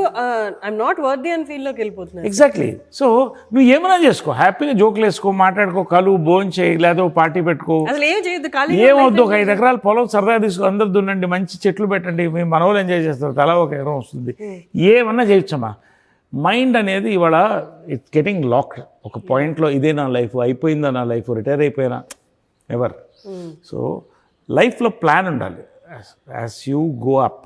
ఐఎమ్ నాట్ వర్తీ అని ఫీల్ లోకి వెళ్ళిపోతున్నారు. ఎగ్జాక్ట్లీ. సో నువ్వు ఏమైనా చేసుకో, హ్యాపీగా జోకులు వేసుకో, మాట్లాడుకో, కలువు, భోజనం చేయి, లేదా పార్టీ పెట్టుకో, అసలు ఏం చేయొద్దు, ఖాళీ ఏమవుద్దు. ఒక 5 ఎకరాల పొలం సరదా తీసుకో, అందరు దున్నండి, మంచి చెట్లు పెట్టండి, మీ మనవలు ఎంజాయ్ చేస్తారు, తలా ఒక ఎకరం వస్తుంది. ఏమన్నా చేయొచ్చమ్మా. మైండ్ అనేది ఇవాళ ఇట్స్ గెటింగ్ లాక్డ్. ఒక పాయింట్లో ఇదే నా లైఫ్, అయిపోయిందా నా లైఫ్, రిటైర్ అయిపోయినా, ఎవర్. సో లైఫ్లో ప్లాన్ ఉండాలి. యాజ్ యూ గో అప్,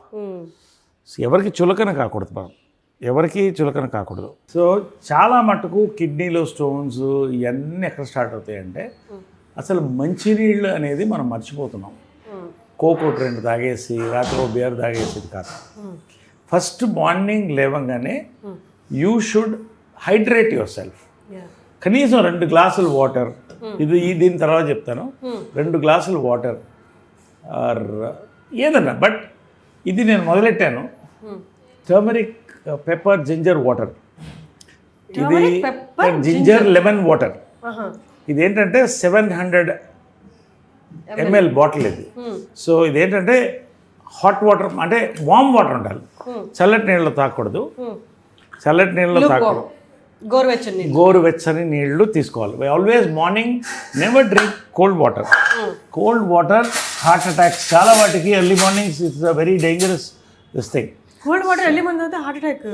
ఎవరికి చులకన కాకూడదు మనం, ఎవరికి చులకన కాకూడదు. సో చాలా మటుకు కిడ్నీలో స్టోన్స్ ఇవన్నీ ఎక్కడ స్టార్ట్ అవుతాయంటే, అసలు మంచినీళ్ళు అనేది మనం మర్చిపోతున్నాం. కోకో ట్రెండ్ తాగేసి, రాత్రి బియర్ తాగేసి కాదు. ఫస్ట్ మార్నింగ్ లేవగానే you should hydrate your self. కనీసం 2 glasses వాటర్, దీని తర్వాత చెప్తాను. 2 గ్లాసులు వాటర్ ఆర్ ఏదన్నా, బట్ ఇది నేను మొదలెట్టాను. Turmeric pepper ginger water. ఇది జింజర్ లెమన్ వాటర్. ఇదేంటంటే 700 ml బాటిల్ ఇది. సో ఇదేంటంటే హాట్ వాటర్ అంటే వామ్ వాటర్ ఉండాలి, చల్లటి నీళ్ళు తాగకూడదు. చల్లటి నీళ్ళు తాగకూడదు, గోరువెచ్చని నీళ్లు తీసుకోవాలి. Always morning never drink cold water. Cold water heart attacks చాలా వాటికి early mornings it's a very dangerous this thing. Cold water early morning తాగితే heart attack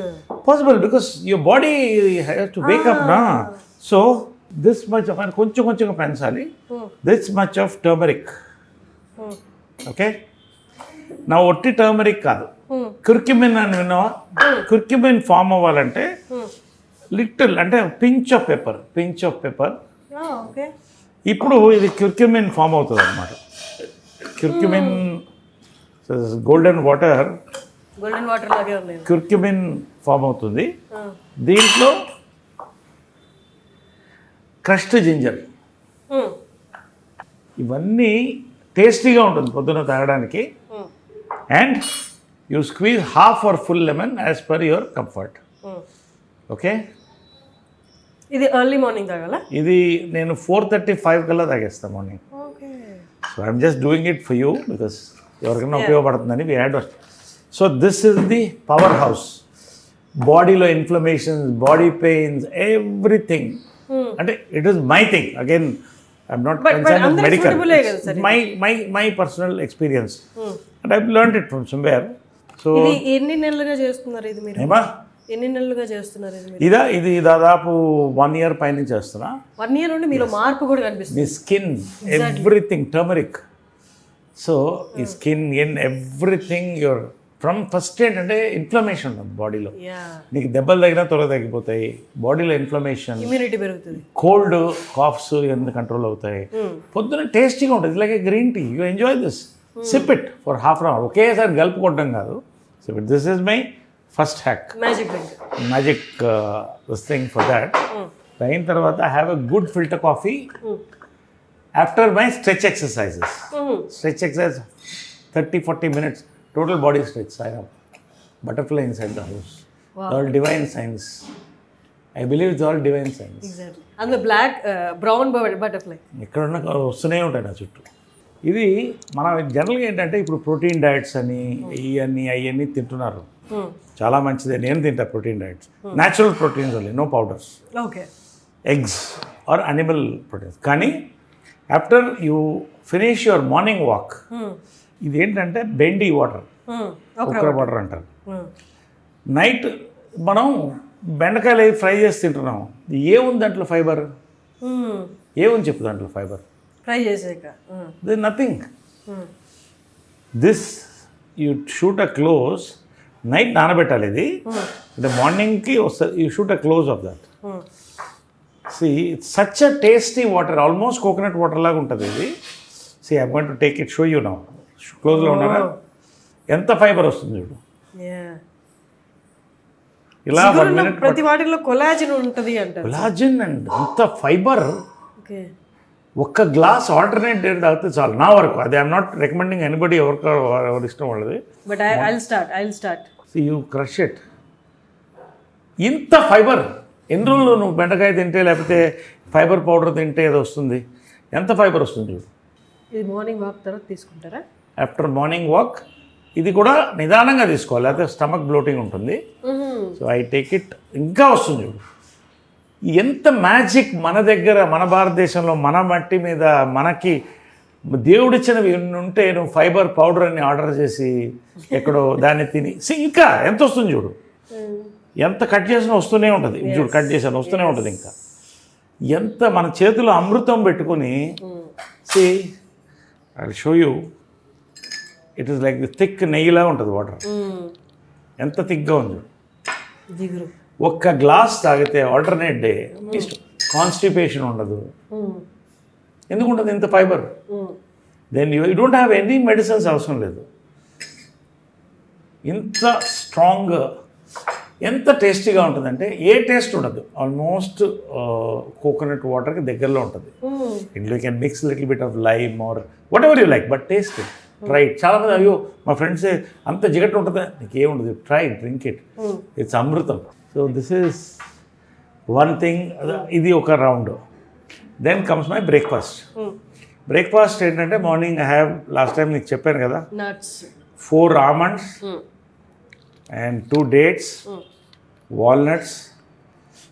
possible because your body has to wake up నా. So this much of కొంచెం పెంచాలి. This much of turmeric. Okay, నా ఒట్టి turmeric కాదు, curcumin అని విన్నావా? Curcumin form అవ్వాలంటే లిటిల్ అంటే పించ్ ఆఫ్ పెప్పర్. ఇప్పుడు ఇది క్యుర్క్యుమిన్ ఫామ్ అవుతుంది అనమాట. క్యుర్క్యుమిన్ గోల్డెన్ వాటర్ లాగే ఉంది. క్యుర్క్యుమిన్ ఫామ్ అవుతుంది. దీంట్లో క్రష్డ్ జింజర్, ఇవన్నీ టేస్టీగా ఉంటుంది పొద్దున తాగడానికి. And you squeeze half or full lemon as per your comfort. Okay, ఇది ఎర్లీ మార్నింగ్ తాగాల. ఇది నేను 4:35 కల్లా తాగేస్తాను morning. So I'm just doing it for you because ఎవరికైనా ఉపయోగపడుతుందని we had. So this is the power house. బాడీలో inflammations, body pains, everything. అంటే it is my thing. Again I'm not concern with medical, my personal experience and I learned it from somewhere. So ఎన్ని నెలలుగా చేస్తున్నారు ఇది మీరు? ఏమా ఎన్ని నెలలుగా చేస్తున్నారు ఇది దాదాపు 1 year పైన చేస్తున్నా. 1 year నుండి మీలో మార్పు కూడా కనిపిస్తుంది. మీ స్కిన్ ఎవ్రీథింగ్ టర్మరిక్. సో ఈ skin everything your from first ఏంటంటే ఇన్ఫ్లమేషన్ ఉంటుంది బాడీలో. నీకు దెబ్బలు తగినా త్వరగా తగ్గిపోతాయి. బాడీలో ఇన్ఫ్లమేషన్, ఇమ్యూనిటీ పెరుగుతుంది, కోల్డ్ కాఫ్స్ ఇవన్నీ కంట్రోల్ అవుతాయి. పొద్దున్న టేస్టీగా ఉంటుంది like a green tea. You enjoy this, sip it for ½ hour. ఒకేసారి గలుపుకోవడం కాదు, sip it. This is my first hack, magic this thing for that. అయిన తర్వాత I have a good filter coffee after my stretch exercises. Stretch exercise 30-40 minutes total body stretch. I have butterfly inside the house. Wow. All divine science. I believe it's all divine science. Exactly. And the black brown butterfly ఎక్కడున్నా వస్తూనే ఉంటాయి నా చుట్టూ. ఇది మన జనరల్గా ఏంటంటే ఇప్పుడు ప్రోటీన్ డైట్స్ అని అవన్నీ తింటున్నారు. చాలా మంచిదే, నేను తింటా protein diets. Natural proteins only, no powders. Okay, eggs are animal proteins. కానీ after you finish your morning walk, ఇది ఏంటంటే బెండి వాటర్, కుక్కర వాటర్ అంటారు. నైట్ మనం బెండకాయలు ఫ్రై చేసి తింటున్నాం. ఏముంది దాంట్లో ఫైబర్? ఏముంది చెప్పు దాంట్లో ఫైబర్? ఫ్రై చేసాక this nothing. This you shoot a close, night నానబెట్టాలి ఇది, అంటే మార్నింగ్కి వస్తుంది. You shoot a close of that. See it's such a tasty water, almost coconut water లాగా ఉంటుంది ఇది. See I going to take it, show you now. క్లోజ్లో ఉన్నారా? ఎంత ఫైబర్ వస్తుంది చూడు. ఇలా 1 minute ప్రతి వాటిలో కొలాజిన్ ఉంటుంది అంట. కొలాజిన్ అండ్ అంత ఫైబర్. ఒక్క గ్లాస్ ఆల్టర్నేట్ డే తాగితే చాలు నా వరకు. అది ఐఎమ్ నాట్ రికమెండింగ్ ఎనీబడి, ఎవరి ఇష్టం వాళ్ళది. But I'll start. You crush it. ఇంత ఫైబర్ ఎన్ని రోజులు నువ్వు బెండకాయ తింటే లేకపోతే ఫైబర్ పౌడర్ తింటే ఏదో వస్తుంది. ఎంత ఫైబర్ వస్తుంది చూడు. ఇది మార్నింగ్ వాక్ తర్వాత తీసుకుంటారా? ఆఫ్టర్ మార్నింగ్ వాక్ ఇది కూడా నిదానంగా తీసుకోవాలి, లేకపోతే స్టమక్ బ్లోటింగ్ ఉంటుంది. So I take it. ఇంకా వస్తుంది చూడు. ఎంత మ్యాజిక్ మన దగ్గర, మన భారతదేశంలో, మన మట్టి మీద మనకి దేవుడిచ్చినవి ఉంటే నువ్వు ఫైబర్ పౌడర్ అని ఆర్డర్ చేసి ఎక్కడో దాన్ని తిని ఇంకా ఎంత వస్తుంది చూడు. ఎంత కట్ చేసినా వస్తూనే ఉంటుంది చూడు. కట్ చేసాను వస్తూనే ఉంటుంది. ఇంకా ఎంత మన చేతిలో అమృతం పెట్టుకుని see I show you. It is like thick నెయ్యిలా ఉంటుంది వాటర్. ఎంత థిక్గా ఉంది చూడు. ఒక్క గ్లాస్ తాగితే ఆల్టర్నేట్ డే కాన్స్టిపేషన్ ఉండదు. ఎందుకు ఉంటుంది? ఇంత fibre. Then you don't have any medicines అవసరం లేదు. ఇంత స్ట్రాంగ్ ఎంత టేస్టీగా ఉంటుందంటే ఏ టేస్ట్ ఉండదు, ఆల్మోస్ట్ కోకోనట్ వాటర్కి దగ్గరలో ఉంటుంది. ఇందులో can mix little bit of lime or whatever you like, but taste try it. చాలామంది అయ్యో మా ఫ్రెండ్స్ అంత జిగట్టు ఉంటుందా, నీకు ఏముండదు, ట్రై డ్రింక్ ఇట్, ఇట్స్ అమృతం. So this is one thing. ఇది ఒక round. Then comes my breakfast. Breakfast ఏంటంటే morning I have, last time నీకు చెప్పాను కదా, nuts 4 almonds and 2 dates, walnuts.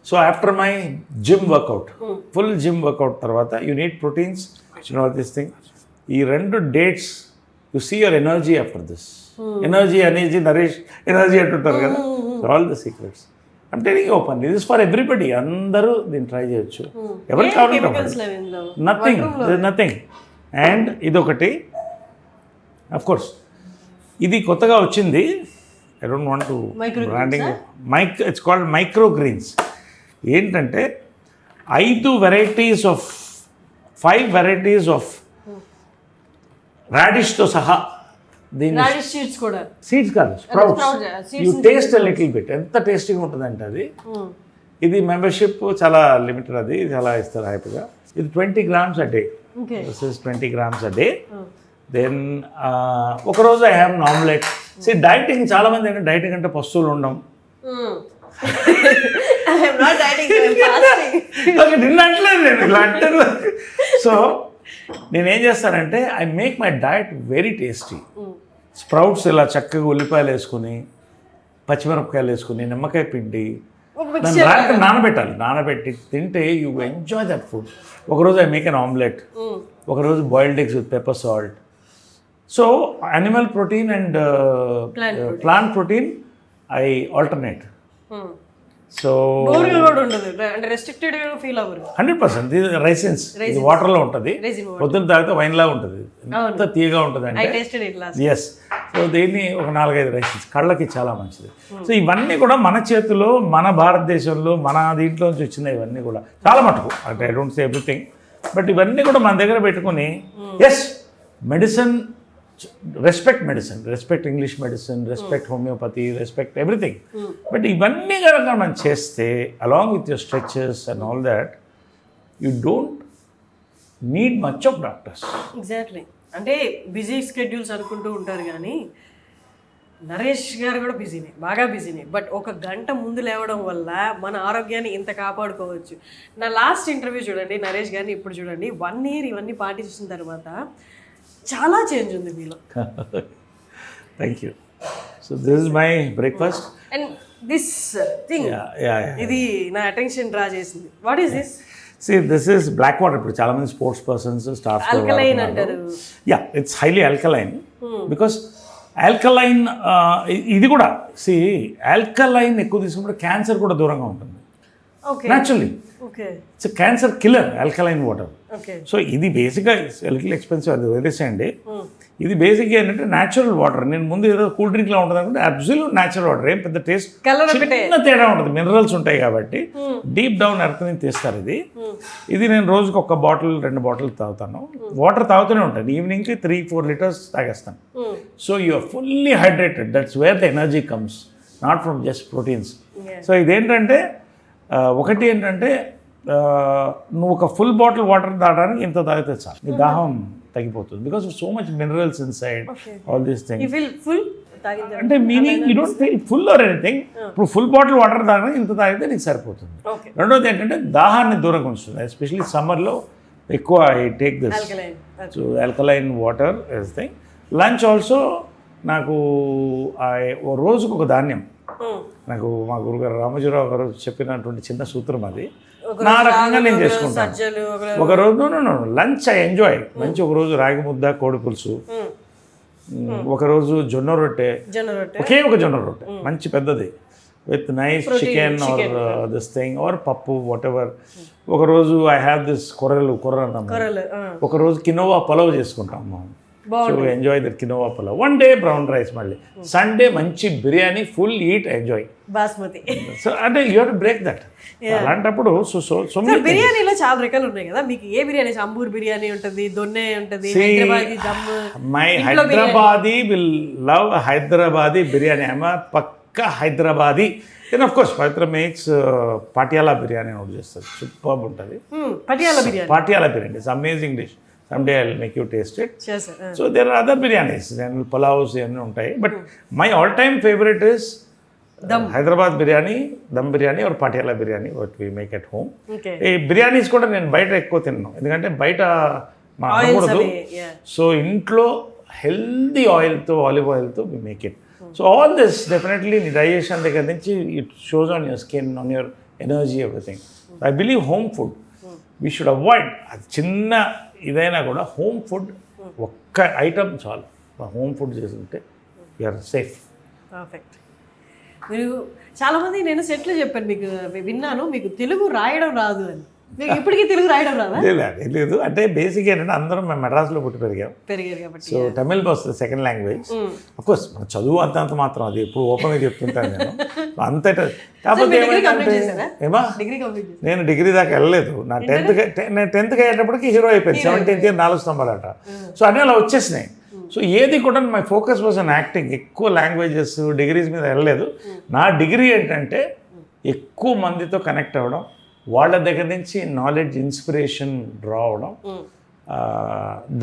So after my gym workout, full gym workout tarvata, you need proteins, you know this thing. ఈ 2 dates, you see your energy after this. Energy, nourish, energy అంటుంటారు కదా. So all the secrets. I'm telling you openly, this is for everybody. అందరూ దీన్ని try చేయొచ్చు. ఎవరికి కావాలంటే nothing. And ఇదొకటి, of course ఇది కొత్తగా వచ్చింది. I don't want to branding, it's called microgreens. ఏంటంటే 5 వెరైటీస్ ఆఫ్ రాడిష్తో సహా దీన్ని, సీడ్స్ కూడా, సీడ్స్ కాదు, sprouts. You taste little bit, ఎంత టేస్టీగా ఉంటుందంటే అది. ఇది మెంబర్షిప్ చాలా లిమిటెడ్, అది చాలా ఇస్తారు హ్యాపీగా. ఇది 20 grams a day. This is 20 grams a day. Then ఒకరోజు I have an omelette. Dieting చాలామంది అంటే డైటింగ్ అంటే పస్తువులు ఉండడం, నిన్నట్లేదు నేను ఇలా అంటారు. సో నేనేం చేస్తానంటే I make my diet very tasty. Sprouts ఇలా చక్కగా ఉల్లిపాయలు వేసుకుని, పచ్చిమిరపకాయలు వేసుకుని, నిమ్మకాయ పిండి, దాన్ని రాత్రి నానబెట్టి తింటే యూ ఎంజాయ్ దట్ ఫుడ్. ఒకరోజు ఐ మేక్ అన్ ఆమ్లెట్, ఒకరోజు boiled eggs with pepper salt. So animal protein and plant protein I alternate. So 100% ఇది రైసిన్స్, ఇది వాటర్లో ఉంటుంది, పొద్దున్న తాగితే వైన్లా ఉంటుంది, ఎంత తీయగా ఉంటుంది అంటే. ఎస్. సో దీన్ని ఒక 4-5 రైసిన్స్ కళ్ళకి చాలా మంచిది. సో ఇవన్నీ కూడా మన చేతిలో, మన భారతదేశంలో, మన దీంట్లో నుంచి వచ్చినాయి ఇవన్నీ కూడా చాలా మటుకు. అంటే I don't say everything, but ఇవన్నీ కూడా మన దగ్గర పెట్టుకుని, yes medicine, respect English medicine, respect homeopathy, respect everything. But ఇవన్నీ కనుక మనం చేస్తే along with your stretches and all that, you don't need much of doctors. Exactly. అంటే బిజీ స్కెడ్యూల్స్ అనుకుంటూ ఉంటారు కానీ నరేష్ గారు కూడా బిజీనే, బాగా బిజీనే. బట్ 1 గంట ముందు లేవడం వల్ల మన ఆరోగ్యాన్ని ఇంత కాపాడుకోవచ్చు. నా లాస్ట్ ఇంటర్వ్యూ చూడండి నరేష్ గారిని, ఇప్పుడు చూడండి, 1 year ఇవన్నీ పాటించిన తర్వాత చాలా చేంజ్ ఉంది మీలో. Thank you. So this is my breakfast and this thing, ఇది నా అటెన్షన్ డ్రా చేసింది. What is this? This is black water. ఇప్పుడు చాలా మంది స్పోర్ట్స్ పర్సన్స్ స్టార్స్ ఆల్కలైన్ అంటారు. It's highly alkaline because alkaline, ఇది కూడా ఆల్కలైన్ ఎక్కువ తీసుకుంటే క్యాన్సర్ కూడా దూరంగా ఉంటుంది naturally. It's cancer killer, alkaline water. So ఇది బేసిక్గా లిటిల్ ఎక్స్పెన్సివ్, అది వదిలేసేయండి. ఇది బేసిక్గా ఏంటంటే న్యాచురల్ వాటర్. నేను ముందు ఏదో కూల్ డ్రింక్లా ఉంటుంది అనుకుంటే అబ్సల్యూట్ న్యాచురల్ వాటర్, ఏం పెద్ద టేస్ట్ చిన్న తేడా ఉంటుంది, మినరల్స్ ఉంటాయి కాబట్టి డీప్ డౌన్ ఎర్త్ నుంచి తీస్తారు. ఇది నేను రోజుకి 1 బాటిల్ 2 బాటిల్ తాగుతాను. వాటర్ తాగుతూనే ఉంటాను, ఈవినింగ్కి 3-4 liters తాగేస్తాను. So you're fully hydrated, that's where the energy comes, not from just proteins. So ఇదేంటంటే ఒకటి ఏంటంటే నువ్వు ఒక ఫుల్ బాటిల్ వాటర్ తాగడానికి ఇంత తాగితే చాలు, నీ దాహం తగ్గిపోతుంది. Because so much minerals inside all these things. అంటే meaning you don't feel full or anything. ఇప్పుడు ఫుల్ బాటిల్ వాటర్ తాగడానికి ఇంత తాగితే నీకు సరిపోతుంది. రెండోది ఏంటంటే దాహాన్ని దూరంగా ఉంచుతుంది, ఎస్పెషల్లీ సమ్మర్లో ఎక్కువ I take this. So alkaline water is thing. Lunch also నాకు రోజుకు ఒక ధాన్యం. నాకు మా గురుగారు రామోజీరావు గారు చెప్పినటువంటి చిన్న సూత్రం అది. నా రకంగా నేను చేసుకుంటాను. ఒకరోజు లంచ్ ఐ ఎంజాయ్. మంచి ఒకరోజు రాగి ముద్ద, కోడి పులుసు, ఒకరోజు జొన్న రొట్టె, ఒకే ఒక జొన్న రొట్టె మంచి పెద్దది with nice chicken or this thing or పప్పు వాట్ ఎవర్. ఒకరోజు ఐ హ్యావ్ దిస్ కొర్ర అన్నం, ఒకరోజు కినోవా పలావ్ చేసుకుంటాం. So enjoy that quinoa pulao. 1 day brown rice, మళ్ళీ సండే మంచి biryani, full eat enjoy basmati. So అంటే you have to break that. అలాంటప్పుడు సో బిర్యానీలో చాలా రకాలు ఉన్నాయి కదా, మీకు ఏ బిర్యానీ? అంబూర్ బిర్యానీ ఉంటుంది, దొన్నె ఉంటుంది, Hyderabadi dum. My Hyderabadi will love Hyderabadi biryani. I'm pakka Hyderabadi. Then of course Pavitra makes Patiala biryani అని ఒకటి చేస్తుంది, సూపర్ ఉంటుంది. Patiala biryani. Patiala biryani it's amazing dish. Someday I will make you taste it. చేశారు. So there are other biryanis, then pulaos ఇవన్నీ ఉంటాయి. But my all time favourite is Hyderabad biryani, dum biryani or Patiala biryani what we make at home. Okay. ఈ బిర్యానీస్ కూడా నేను బయట ఎక్కువ తిన్నాను, ఎందుకంటే బయట మనం అనకూడదు. సో ఇంట్లో హెల్దీ ఆయిల్తో, ఆలివ్ ఆయిల్తో we make it. So all this definitely digestion దగ్గర నుంచి it shows on your skin, on your energy, everything. I believe home food we should avoid. అది చిన్న ఇదైనా కూడా హోమ్ ఫుడ్ ఒక్క ఐటమ్ చాలు. హోమ్ ఫుడ్ చేసుకుంటే యూఆర్ సేఫ్. పర్ఫెక్ట్. మీరు చాలామంది నేను సెట్లో చెప్పాను, మీకు విన్నాను మీకు తెలుగు రాయడం రాదు అని. మీకు ఇప్పటికీ తెలుగు రాయడం రాదా? లేదు, అంటే బేసిక్ ఏంటంటే అందరం మేము మెడ్రాస్లో పుట్టి పెరిగారు కాబట్టి. సో తమిళ్ వస్తుంది సెకండ్ లాంగ్వేజ్. అఫ్కోర్స్ మన చదువు అంతంత మాత్రం, అది ఎప్పుడు ఓపెన్గా చెప్తుంటాను నేను అంతటా. కాకపోతే ఏమా నేను డిగ్రీ దాకా వెళ్ళలేదు. నా నేను టెన్త్కి అయ్యేటప్పటికి హీరో అయిపోయింది. 17th year 4 స్తంభాలట. సో అన్నీ అలా వచ్చేసినాయి. సో ఏది కూడా my focus was an acting. ఎక్కువ లాంగ్వేజెస్ డిగ్రీస్ మీద వెళ్ళలేదు. నా డిగ్రీ ఏంటంటే ఎక్కువ మందితో కనెక్ట్ అవ్వడం, వాళ్ళ దగ్గర నుంచి నాలెడ్జ్, ఇన్స్పిరేషన్ డ్రా అవడం,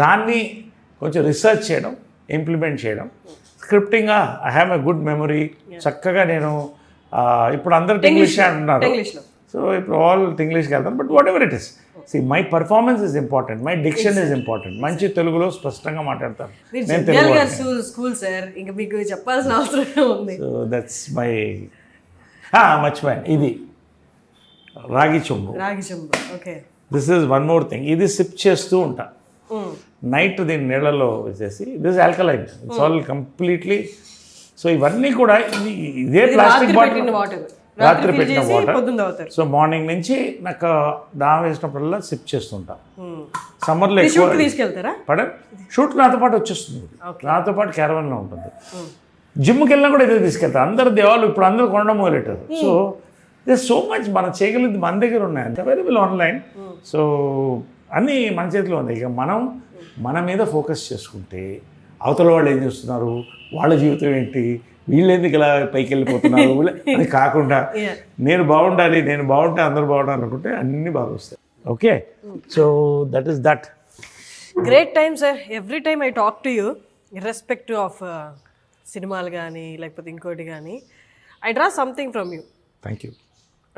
దాన్ని కొంచెం రీసెర్చ్ చేయడం, ఇంప్లిమెంట్ చేయడం. స్క్రిప్టింగ్గా I have a good memory. చక్కగా నేను ఇప్పుడు అందరు ఇంగ్లీష్ అంటున్నారు, సో ఇప్పుడు ఆల్ ఇంగ్లీష్కి వెళ్తాను. But whatever it is, my performance is important, my diction is important. మంచి తెలుగులో స్పష్టంగా మాట్లాడతాను నేను తెలుగు. స్కూల్ సార్, ఇంకా మీకు చెప్పాల్సిన అవసరం ఉంది. సో దట్స్ మై మర్చిపోయాను, ఇది రాగి చెంబు. Okay. This is one more thing. ఇది సిప్ చేస్తూ ఉంటా నైట్, దీన్ని నీళ్ళలో వేసేసి. This alkaline, it's all completely. So ఇవన్నీ కూడా ఇదే ప్లాస్టిక్ బాటిల్, రాత్రి పెట్టిన వాటర్. సో మార్నింగ్ నుంచి నాకు దాహం వేసినప్పుడల్లా సిప్ చేస్తుంటా. సమ్మర్లో ఎక్కువ షూట్ నాతో పాటు వచ్చేస్తుంది, నాతో పాటు క్యారవన్లో ఉంటుంది. జిమ్కి వెళ్ళినా కూడా ఇదే తీసుకెళ్తాను. అందరు దేవాలు ఇప్పుడు అందరూ కొనడం మొదలెట్టారు. సో దిస్ సో మచ్ మనం చేయగలిగింది మన దగ్గర ఉన్నాయి, అంత అవైలబుల్ ఆన్లైన్. సో అన్నీ మన చేతిలో ఉంది. ఇక మనం మన మీద ఫోకస్ చేసుకుంటే అవతల వాళ్ళు ఏం చేస్తున్నారు, వాళ్ళ జీవితం ఏంటి, వీళ్ళు ఎందుకు ఇలా పైకి వెళ్ళిపోతున్నారు అని కాకుండా నేను బాగుండాలి, నేను బాగుంటే అందరూ బాగుండాలి అనుకుంటే అన్నీ బాగా వస్తాయి. Okay, so that is that. Great time sir. Every time I talk to you, irrespective of సినిమాలు కానీ లేకపోతే ఇంకోటి కానీ, I draw something from you. Thank you.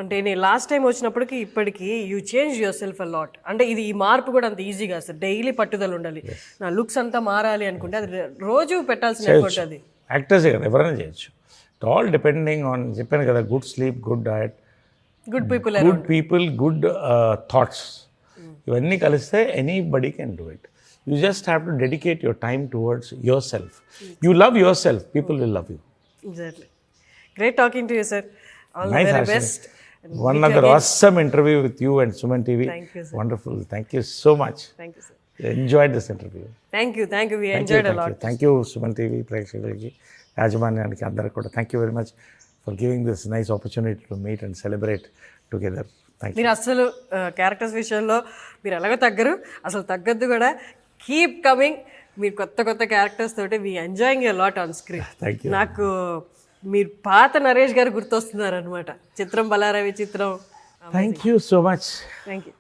అంటే నేను లాస్ట్ టైం వచ్చినప్పటికి ఇప్పటికీ you change your self a lot. అంటే ఇది ఈ మార్పు కూడా అంత ఈజీగా సార్, డైలీ పట్టుదల ఉండాలి. నా లుక్స్ అంతా మారాలి అనుకుంటే అది రోజు పెట్టాల్సిన ఎఫర్ట్. అది యాక్టర్సే కదా, ఎవరైనా చేయొచ్చు. ఇట్ ఆల్ డిపెండింగ్ ఆన్, చెప్పాను కదా, good sleep, good diet, good people, good thoughts. ఇవన్నీ కలిస్తే anybody can do it. You just have to dedicate your time towards your self. You love your self, people will love you. Exactly. Great talking to you sir. All the very best. One other awesome interview with you and Suman TV. Thank you, sir. Wonderful. Thank you so much. Thank you, sir. Enjoyed this interview. Thank you. We enjoyed a lot. Thank you, Suman TV ప్రేక్షకులకి, యాజమాన్యానికి అందరికీ కూడా thank you very much for giving this nice opportunity to meet and celebrate together. Thank you. మీరు అసలు characters విషయంలో మీరు ఎలాగో తగ్గరు, అసలు తగ్గద్దు కూడా. Keep coming. మీరు కొత్త క్యారెక్టర్స్ తోటి we enjoying a lot on screen. Thank you. నాకు మీరు పాత నరేష్ గారు గుర్తొస్తున్నారు అనమాట. చిత్రం బలారవి చిత్రం. Thank you so much. Thank you.